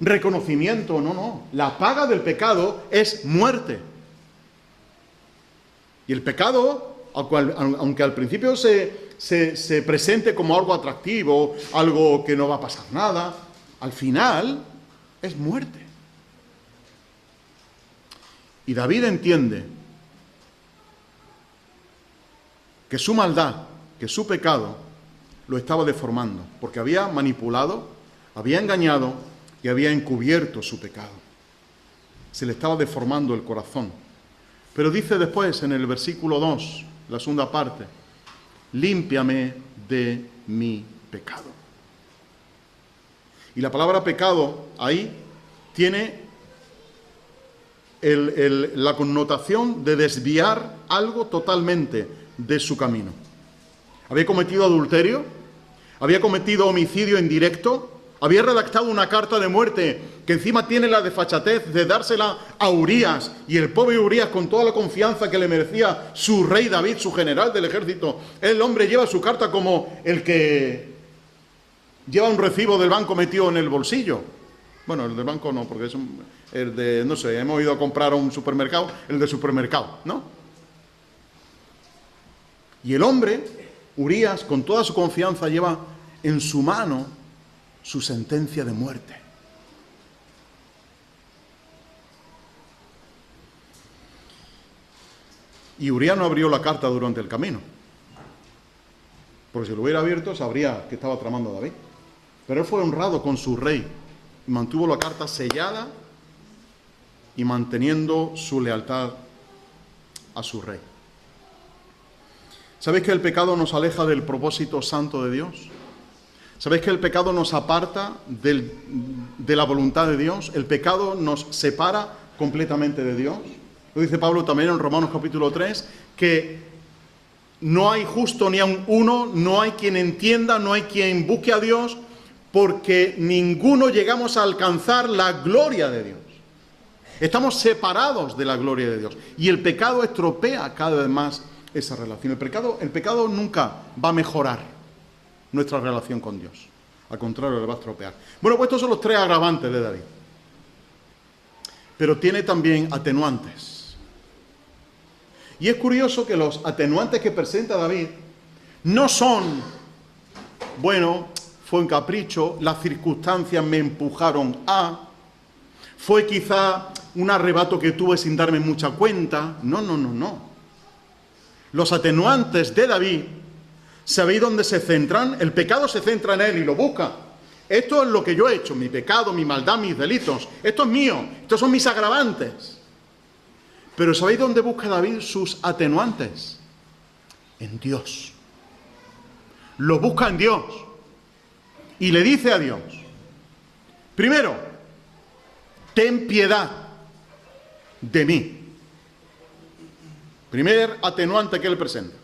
reconocimiento, no. La paga del pecado es muerte. Y el pecado, aunque al principio se presente como algo atractivo, algo que no va a pasar nada, al final es muerte. Y David entiende que su maldad, que su pecado, lo estaba deformando, porque había manipulado, había engañado y había encubierto su pecado. Se le estaba deformando el corazón. Pero dice después en el versículo 2, la segunda parte, límpiame de mi pecado. Y la palabra pecado ahí tiene la connotación de desviar algo totalmente de su camino. Había cometido adulterio, había cometido homicidio indirecto, había redactado una carta de muerte que encima tiene la desfachatez de dársela a Urías, y el pobre Urías, con toda la confianza que le merecía su rey David, su general del ejército, el hombre lleva su carta como el que lleva un recibo del banco metido en el bolsillo. Bueno, el del banco no, porque es el de, no sé, hemos ido a comprar a un supermercado, el de supermercado, ¿no? Y el hombre, Urías, con toda su confianza, lleva en su mano su sentencia de muerte. Y Urías no abrió la carta durante el camino, porque si lo hubiera abierto sabría que estaba tramando a David. Pero él fue honrado con su rey y mantuvo la carta sellada y manteniendo su lealtad a su rey. ¿Sabéis que el pecado nos aleja del propósito santo de Dios? ¿Sabéis que el pecado nos aparta de la voluntad de Dios? El pecado nos separa completamente de Dios. Lo dice Pablo también en Romanos capítulo 3, que no hay justo ni aun uno, no hay quien entienda, no hay quien busque a Dios, porque ninguno llegamos a alcanzar la gloria de Dios. Estamos separados de la gloria de Dios. Y el pecado estropea cada vez más esa relación. El pecado nunca va a mejorar nuestra relación con Dios. Al contrario, le va a estropear. Bueno, pues estos son los tres agravantes de David. Pero tiene también atenuantes. Y es curioso que los atenuantes que presenta David no son, bueno, fue un capricho, las circunstancias me empujaron a, fue quizá un arrebato que tuve sin darme mucha cuenta. No. Los atenuantes de David, ¿sabéis dónde se centran? El pecado se centra en él y lo busca. Esto es lo que yo he hecho, mi pecado, mi maldad, mis delitos. Esto es mío, estos son mis agravantes. Pero ¿sabéis dónde busca David sus atenuantes? En Dios. Lo busca en Dios. y le dice a Dios, primero, ten piedad de mí. Primer atenuante que él presenta.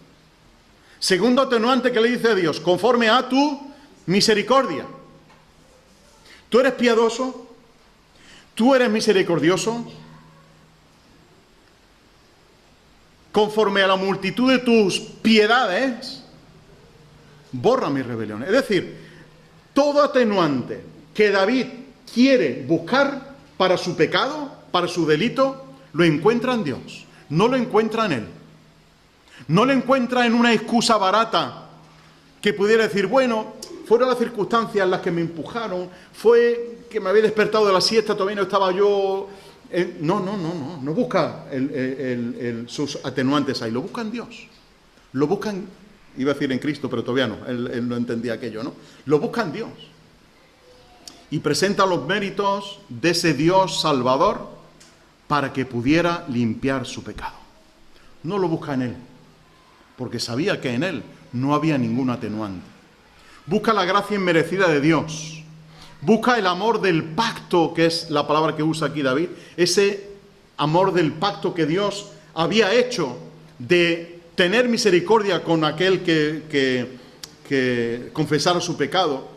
Segundo atenuante que le dice a Dios, conforme a tu misericordia. Tú eres piadoso, tú eres misericordioso, conforme a la multitud de tus piedades, borra mis rebeliones. Es decir, todo atenuante que David quiere buscar para su pecado, para su delito, lo encuentra en Dios, no lo encuentra en él. No lo encuentra en una excusa barata que pudiera decir, bueno, fueron las circunstancias las que me empujaron, fue que me había despertado de la siesta, todavía no estaba yo... No busca sus atenuantes ahí, lo busca en Dios. Lo buscan, iba a decir en Cristo, pero todavía no, él no entendía aquello, ¿no? Lo busca en Dios. Y presenta los méritos de ese Dios Salvador para que pudiera limpiar su pecado. No lo busca en él, porque sabía que en él no había ningún atenuante. Busca la gracia inmerecida de Dios. Busca el amor del pacto, que es la palabra que usa aquí David, ese amor del pacto que Dios había hecho de tener misericordia con aquel que confesara su pecado,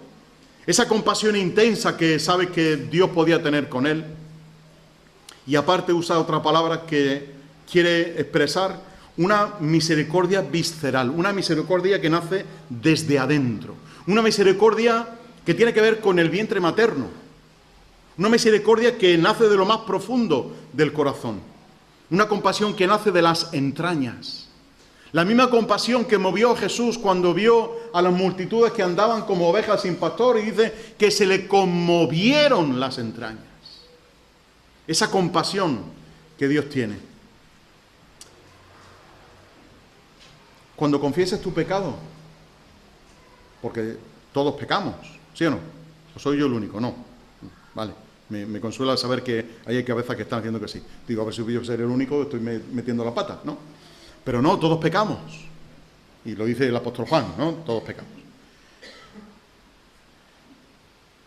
esa compasión intensa que sabe que Dios podía tener con él. Y aparte usa otra palabra que quiere expresar una misericordia visceral, una misericordia que nace desde adentro, una misericordia que tiene que ver con el vientre materno, una misericordia que nace de lo más profundo del corazón, una compasión que nace de las entrañas. La misma compasión que movió a Jesús cuando vio a las multitudes que andaban como ovejas sin pastor, y dice que se le conmovieron las entrañas. Esa compasión que Dios tiene. Cuando confieses tu pecado, porque todos pecamos, ¿sí o no? ¿O soy yo el único? No. Vale. Me consuela saber que hay cabezas que están haciendo que sí. Digo, a ver si yo ser el único, estoy metiendo la pata, ¿no? Pero no, todos pecamos. Y lo dice el apóstol Juan, ¿no? Todos pecamos.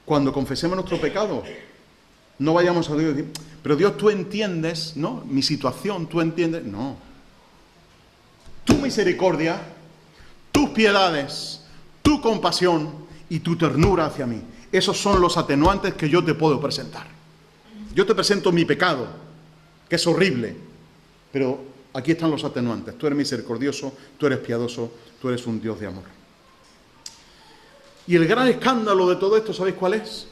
Cuando confesemos nuestro pecado, no vayamos a Dios y decir, pero Dios, tú entiendes, ¿no? Mi situación, tú entiendes. No. Tu misericordia, tus piedades, tu compasión y tu ternura hacia mí. Esos son los atenuantes que yo te puedo presentar. Yo te presento mi pecado, que es horrible, pero aquí están los atenuantes. Tú eres misericordioso, tú eres piadoso, tú eres un Dios de amor. Y el gran escándalo de todo esto, ¿sabéis cuál es?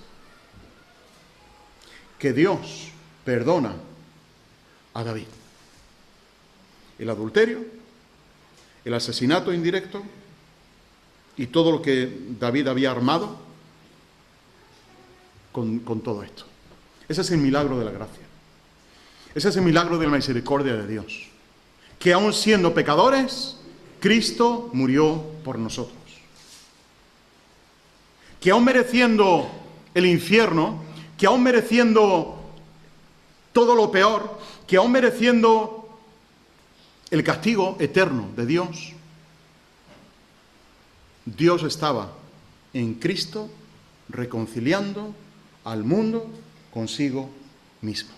Que Dios perdona a David. El adulterio, el asesinato indirecto y todo lo que David había armado con todo esto. Ese es el milagro de la gracia. Ese es el milagro de la misericordia de Dios. Que aun siendo pecadores, Cristo murió por nosotros. Que aun mereciendo el infierno, que aun mereciendo todo lo peor, que aun mereciendo el castigo eterno de Dios, Dios estaba en Cristo reconciliando al mundo consigo mismo.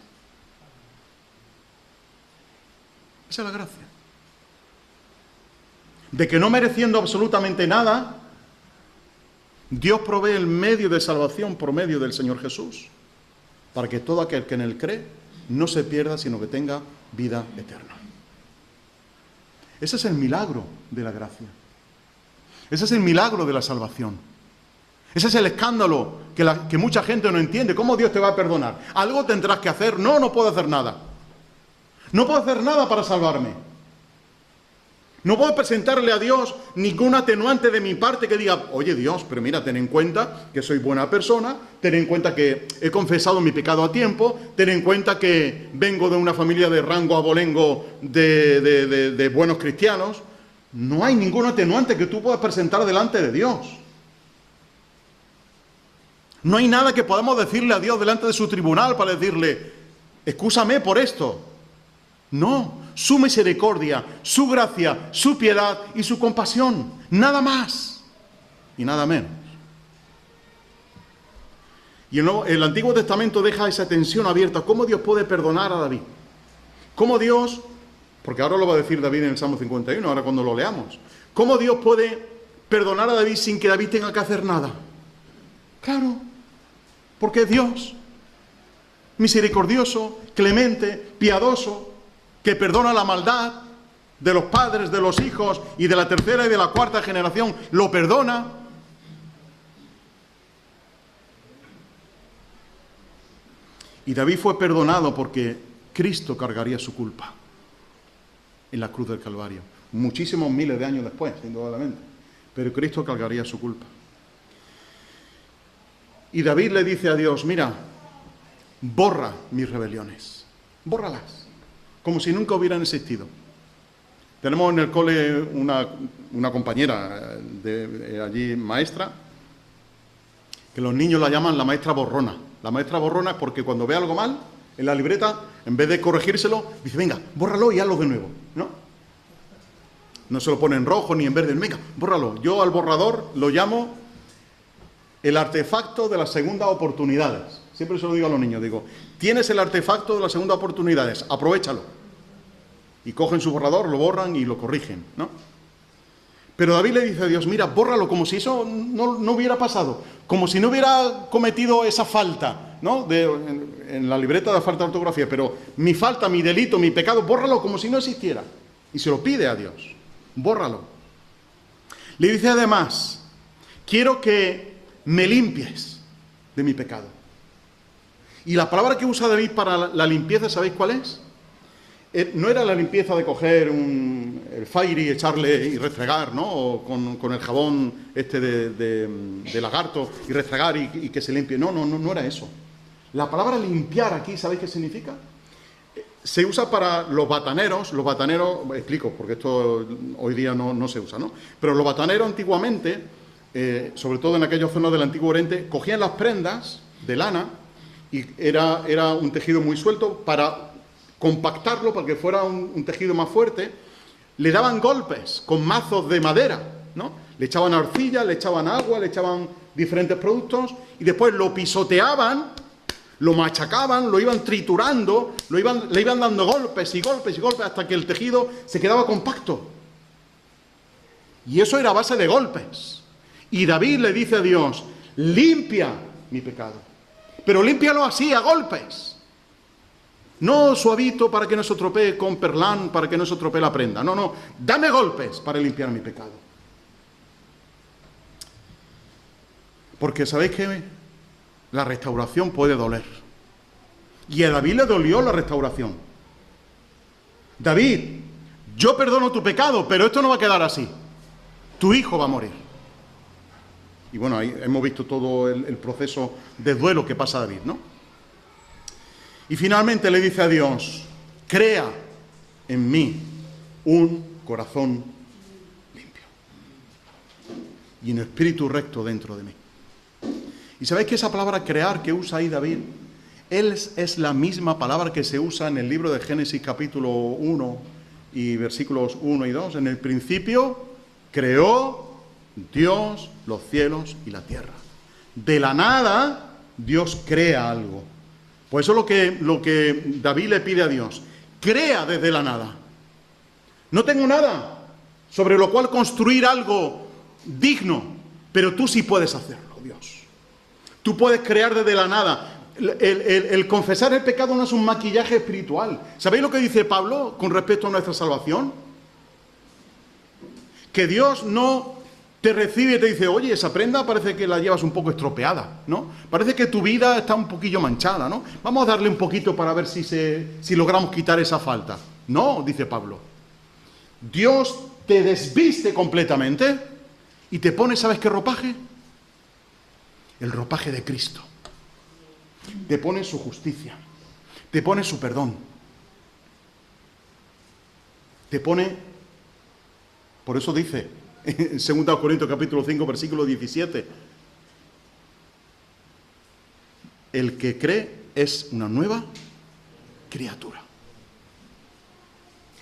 Esa es la gracia. De que no mereciendo absolutamente nada, Dios provee el medio de salvación por medio del Señor Jesús, para que todo aquel que en Él cree no se pierda, sino que tenga vida eterna. Ese es el milagro de la gracia. Ese es el milagro de la salvación. Ese es el escándalo que mucha gente no entiende. ¿Cómo Dios te va a perdonar? ¿Algo tendrás que hacer? No, no puedo hacer nada. No puedo hacer nada para salvarme. No puedo presentarle a Dios ningún atenuante de mi parte que diga, oye Dios, pero mira, ten en cuenta que soy buena persona, ten en cuenta que he confesado mi pecado a tiempo, ten en cuenta que vengo de una familia de rango abolengo de buenos cristianos. No hay ningún atenuante que tú puedas presentar delante de Dios. No hay nada que podamos decirle a Dios delante de su tribunal para decirle, excúsame por esto. No, su misericordia, su gracia, su piedad y su compasión. Nada más y nada menos. Y el Antiguo Testamento deja esa tensión abierta. ¿Cómo Dios puede perdonar a David? ¿Cómo Dios, porque ahora lo va a decir David en el Salmo 51, ahora cuando lo leamos, cómo Dios puede perdonar a David sin que David tenga que hacer nada? Claro, porque es Dios, misericordioso, clemente, piadoso, que perdona la maldad de los padres, de los hijos y de la tercera y de la cuarta generación, lo perdona. Y David fue perdonado porque Cristo cargaría su culpa en la cruz del Calvario. Muchísimos miles de años después, indudablemente. Pero Cristo cargaría su culpa. Y David le dice a Dios, mira, borra mis rebeliones. Bórralas. Como si nunca hubieran existido. Tenemos en el cole una compañera de allí, maestra, que los niños la llaman la maestra borrona. La maestra borrona es porque cuando ve algo mal en la libreta, en vez de corregírselo, dice, venga, bórralo y hazlo de nuevo, ¿no? No se lo pone en rojo ni en verde, venga, bórralo. Yo al borrador lo llamo el artefacto de las segundas oportunidades. Siempre se lo digo a los niños, digo, tienes el artefacto de las segundas oportunidades, aprovéchalo. Y cogen su borrador, lo borran y lo corrigen, ¿no? Pero David le dice a Dios, mira, bórralo como si eso no hubiera pasado, como si no hubiera cometido esa falta, ¿no? En la libreta de falta de ortografía, pero mi falta, mi delito, mi pecado, bórralo como si no existiera. Y se lo pide a Dios, bórralo. Le dice además, quiero que me limpies de mi pecado. Y la palabra que usa David para la limpieza, ¿sabéis cuál es? No era la limpieza de coger el Fairy y echarle y restregar, ¿no? O con el jabón de lagarto y restregar y que se limpie. No era eso. La palabra limpiar aquí, ¿sabéis qué significa? Se usa para los bataneros, explico, porque esto hoy día no se usa, ¿no? Pero los bataneros antiguamente, sobre todo en aquellas zonas del Antiguo Oriente, cogían las prendas de lana y era un tejido muy suelto para compactarlo para que fuera un tejido más fuerte, le daban golpes con mazos de madera, ¿no? Le echaban arcilla, le echaban agua, le echaban diferentes productos y después lo pisoteaban, lo machacaban, lo iban triturando, le iban dando golpes y golpes y golpes hasta que el tejido se quedaba compacto. Y eso era a base de golpes. Y David le dice a Dios, limpia mi pecado, pero límpialo así, a golpes. No suavito para que no se estropee con perlán, para que no se estropee la prenda. No, dame golpes para limpiar mi pecado. Porque sabéis que la restauración puede doler. Y a David le dolió la restauración. David, yo perdono tu pecado, pero esto no va a quedar así. Tu hijo va a morir. Y bueno, ahí hemos visto todo el proceso de duelo que pasa David, ¿no? Y finalmente le dice a Dios, crea en mí un corazón limpio y un espíritu recto dentro de mí. Y sabéis que esa palabra crear que usa ahí David, es la misma palabra que se usa en el libro de Génesis capítulo 1 y versículos 1 y 2. En el principio creó Dios los cielos y la tierra. De la nada Dios crea algo. Pues eso es lo que David le pide a Dios. Crea desde la nada. No tengo nada sobre lo cual construir algo digno, pero tú sí puedes hacerlo, Dios. Tú puedes crear desde la nada. El confesar el pecado no es un maquillaje espiritual. ¿Sabéis lo que dice Pablo con respecto a nuestra salvación? Que Dios no te recibe y te dice, oye, esa prenda parece que la llevas un poco estropeada, ¿no? Parece que tu vida está un poquillo manchada, ¿no? Vamos a darle un poquito para ver si logramos quitar esa falta. No, dice Pablo. Dios te desviste completamente y te pone, ¿sabes qué ropaje? El ropaje de Cristo. Te pone su justicia, te pone su perdón, te pone, por eso dice en 2 Corintios capítulo 5 versículo 17, el que cree es una nueva criatura.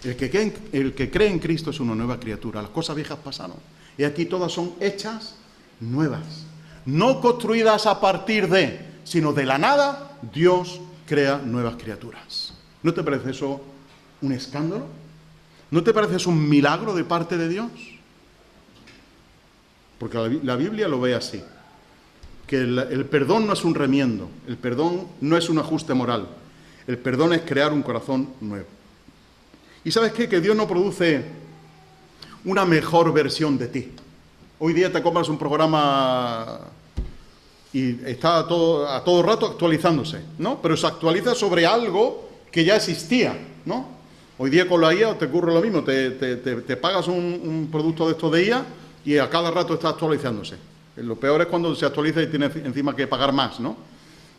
El que cree en Cristo es una nueva criatura. Las cosas viejas pasaron y aquí todas son hechas nuevas, no construidas a partir de, sino de la nada, Dios crea nuevas criaturas. ¿No te parece eso un escándalo? ¿No te parece eso un milagro de parte de Dios? Porque la Biblia lo ve así, que el perdón no es un remiendo, el perdón no es un ajuste moral, el perdón es crear un corazón nuevo. ¿Y sabes qué? Que Dios no produce una mejor versión de ti. Hoy día te compras un programa y está a todo rato actualizándose, ¿no? Pero se actualiza sobre algo que ya existía, ¿no? Hoy día con la IA te ocurre lo mismo, te pagas un producto de estos de IA y a cada rato está actualizándose. Lo peor es cuando se actualiza y tienes encima que pagar más, ¿no?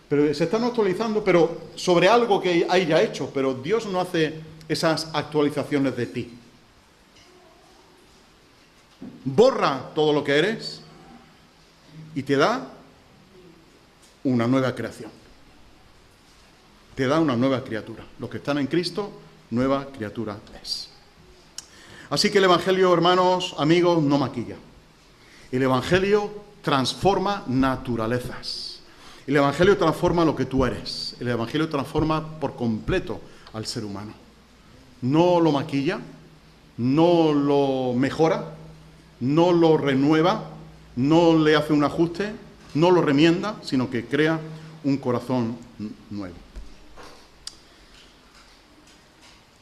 Pero se están actualizando, pero sobre algo que hay ya hecho, pero Dios no hace esas actualizaciones de ti. Borra todo lo que eres y te da una nueva creación. Te da una nueva criatura. Los que están en Cristo, nueva criatura es. Así que el Evangelio, hermanos, amigos, no maquilla. El Evangelio transforma naturalezas. El Evangelio transforma lo que tú eres. El Evangelio transforma por completo al ser humano. No lo maquilla, no lo mejora, no lo renueva, no le hace un ajuste, no lo remienda, sino que crea un corazón nuevo.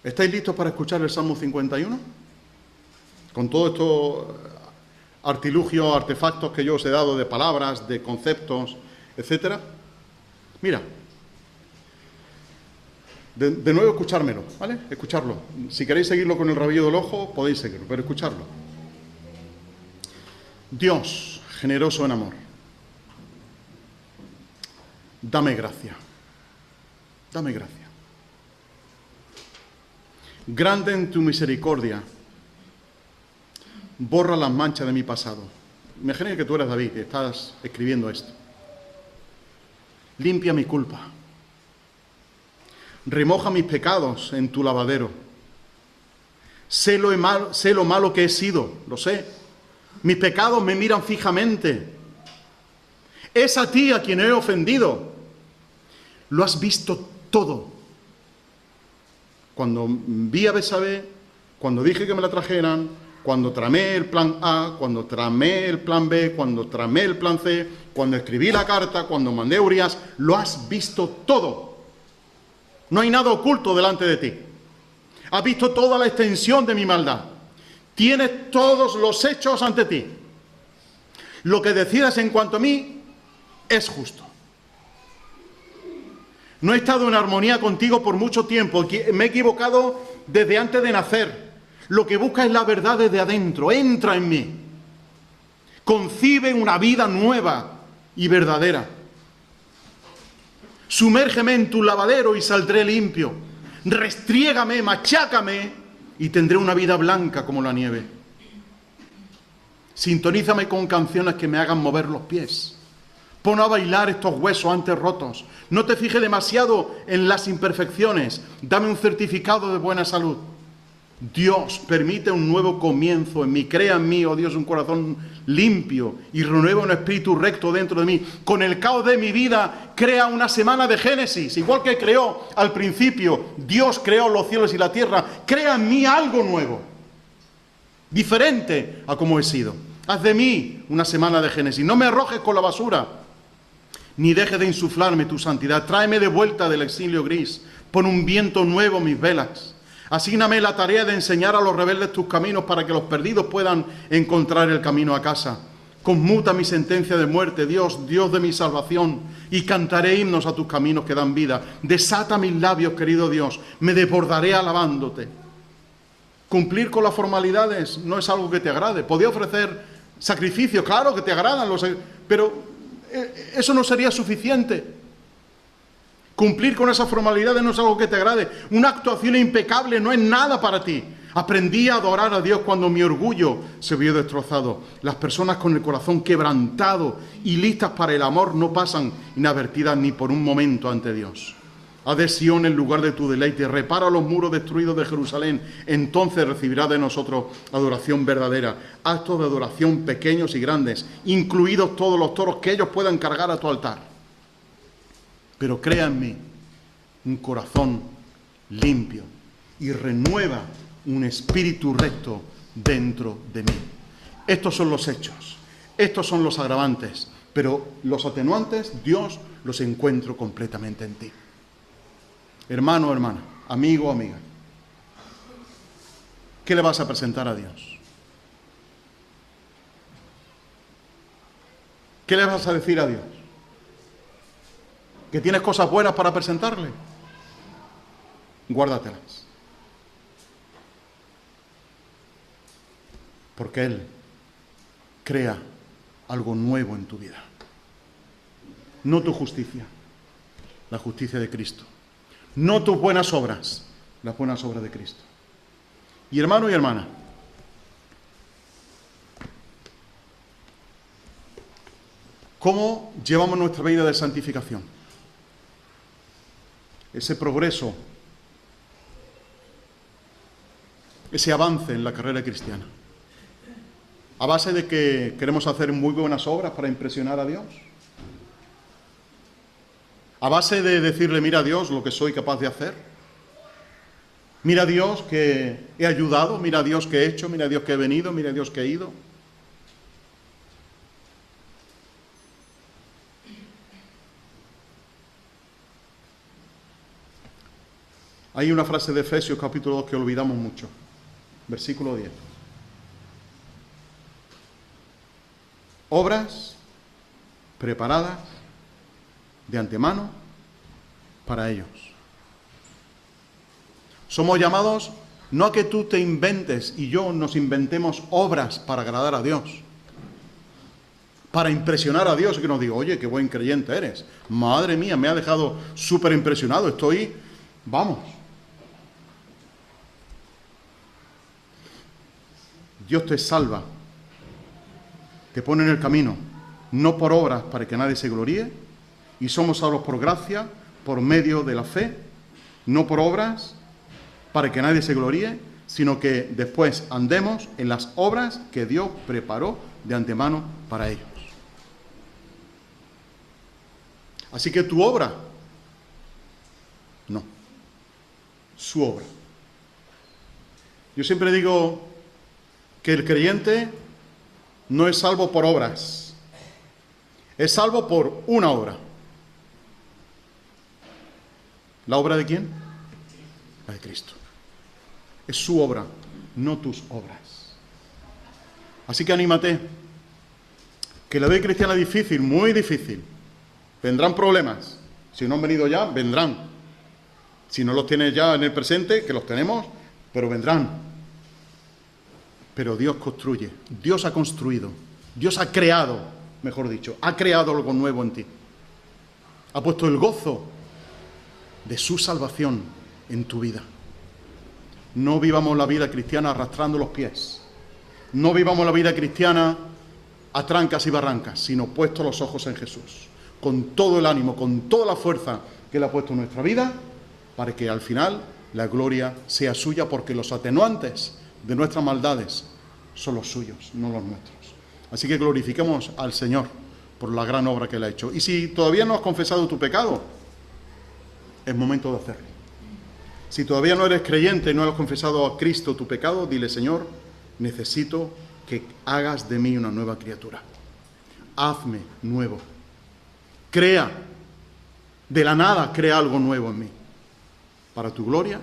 ¿Estáis listos para escuchar el Salmo 51? Con todos estos artilugios, artefactos que yo os he dado de palabras, de conceptos, etcétera. Mira, de nuevo escuchármelo, ¿vale? Escucharlo. Si queréis seguirlo con el rabillo del ojo, podéis seguirlo, pero escucharlo. Dios, generoso en amor, dame gracia. Dame gracia. Grande en tu misericordia, borra las manchas de mi pasado. Imagina que tú eres David, que estás escribiendo esto. Limpia mi culpa. Remoja mis pecados en tu lavadero. Sé lo malo que he sido, lo sé. Mis pecados me miran fijamente. Es a ti a quien he ofendido. Lo has visto todo. Cuando vi a Betsabé, cuando dije que me la trajeran, cuando tramé el plan A, cuando tramé el plan B, cuando tramé el plan C, cuando escribí la carta, cuando mandé a Urias, lo has visto todo. No hay nada oculto delante de ti. Has visto toda la extensión de mi maldad. Tienes todos los hechos ante ti. Lo que decidas en cuanto a mí es justo. No he estado en armonía contigo por mucho tiempo. Me he equivocado desde antes de nacer. Lo que busca es la verdad desde adentro. Entra en mí. Concibe una vida nueva y verdadera. Sumérgeme en tu lavadero y saldré limpio. Restriégame, machácame y tendré una vida blanca como la nieve. Sintonízame con canciones que me hagan mover los pies. Pon a bailar estos huesos antes rotos. No te fijes demasiado en las imperfecciones. Dame un certificado de buena salud. Dios, permite un nuevo comienzo en mí. Crea en mí, oh Dios, un corazón limpio y renueva un espíritu recto dentro de mí. Con el caos de mi vida, crea una semana de Génesis. Igual que creó al principio, Dios creó los cielos y la tierra. Crea en mí algo nuevo, diferente a como he sido. Haz de mí una semana de Génesis. No me arrojes con la basura, ni dejes de insuflarme tu santidad. Tráeme de vuelta del exilio gris. Pon un viento nuevo en mis velas. Asígname la tarea de enseñar a los rebeldes tus caminos para que los perdidos puedan encontrar el camino a casa. Conmuta mi sentencia de muerte, Dios, Dios de mi salvación, y cantaré himnos a tus caminos que dan vida. Desata mis labios, querido Dios, me desbordaré alabándote. Cumplir con las formalidades no es algo que te agrade. Podía ofrecer sacrificios, claro que te agradan, pero eso no sería suficiente. Cumplir con esas formalidades no es algo que te agrade. Una actuación impecable no es nada para ti. Aprendí a adorar a Dios cuando mi orgullo se vio destrozado. Las personas con el corazón quebrantado y listas para el amor no pasan inadvertidas ni por un momento ante Dios. Haz de Sión el lugar de tu deleite. Repara los muros destruidos de Jerusalén. Entonces recibirás de nosotros adoración verdadera. Actos de adoración pequeños y grandes, incluidos todos los toros que ellos puedan cargar a tu altar. pero crea en mí un corazón limpio y renueva un espíritu recto dentro de mí. Estos son los hechos, estos son los agravantes, pero los atenuantes Dios los encuentro completamente en ti. Hermano, hermana, amigo, amiga, ¿qué le vas a presentar a Dios? ¿Qué le vas a decir a Dios? ¿Que tienes cosas buenas para presentarle? Guárdatelas. Porque Él crea algo nuevo en tu vida. No tu justicia, la justicia de Cristo. No tus buenas obras, las buenas obras de Cristo. Y hermano y hermana, ¿cómo llevamos nuestra vida de santificación? Ese progreso, ese avance en la carrera cristiana. ¿A base de que queremos hacer muy buenas obras para impresionar a Dios? ¿A base de decirle, mira a Dios lo que soy capaz de hacer? Mira a Dios que he ayudado, mira a Dios que he hecho, mira a Dios que he venido, mira a Dios que he ido. Hay una frase de Efesios capítulo 2 que olvidamos mucho. Versículo 10. Obras preparadas de antemano para ellos. Somos llamados no a que tú te inventes y yo nos inventemos obras para agradar a Dios, para impresionar a Dios y que nos diga, oye, qué buen creyente eres. Madre mía, me ha dejado súper impresionado. Estoy, vamos. Dios te salva, te pone en el camino, no por obras para que nadie se gloríe, y somos salvos por gracia, por medio de la fe, no por obras para que nadie se gloríe, sino que después andemos en las obras que Dios preparó de antemano para ellos. Así que tu obra, no, su obra. Yo siempre digo que el creyente no es salvo por obras, es salvo por una obra. ¿La obra de quién? La de Cristo. Es su obra, no tus obras. Así que anímate, que la vida cristiana es difícil, muy difícil. Vendrán problemas. Si no han venido ya, vendrán. Si no los tienes ya en el presente, que los tenemos, pero vendrán. Pero Dios construye, Dios ha construido, Dios ha creado, mejor dicho, ha creado algo nuevo en ti. Ha puesto el gozo de su salvación en tu vida. No vivamos la vida cristiana arrastrando los pies. No vivamos la vida cristiana a trancas y barrancas, sino puestos los ojos en Jesús, con todo el ánimo, con toda la fuerza que Él ha puesto en nuestra vida, para que al final la gloria sea suya, porque los atenuantes de nuestras maldades son los suyos, no los nuestros. Así que glorifiquemos al Señor por la gran obra que Él ha hecho. Y si todavía no has confesado tu pecado, es momento de hacerlo. Si todavía no eres creyente y no has confesado a Cristo tu pecado, dile, Señor, necesito que hagas de mí una nueva criatura. Hazme nuevo. Crea, de la nada, crea algo nuevo en mí, para tu gloria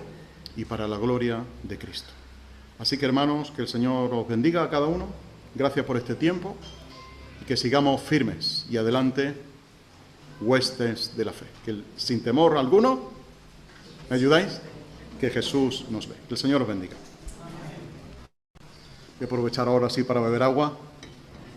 y para la gloria de Cristo. Así que, hermanos, que el Señor os bendiga a cada uno. Gracias por este tiempo y que sigamos firmes y adelante, huestes de la fe. Que sin temor alguno, ¿me ayudáis? Que Jesús nos ve. Que el Señor os bendiga. Voy a aprovechar ahora sí para beber agua.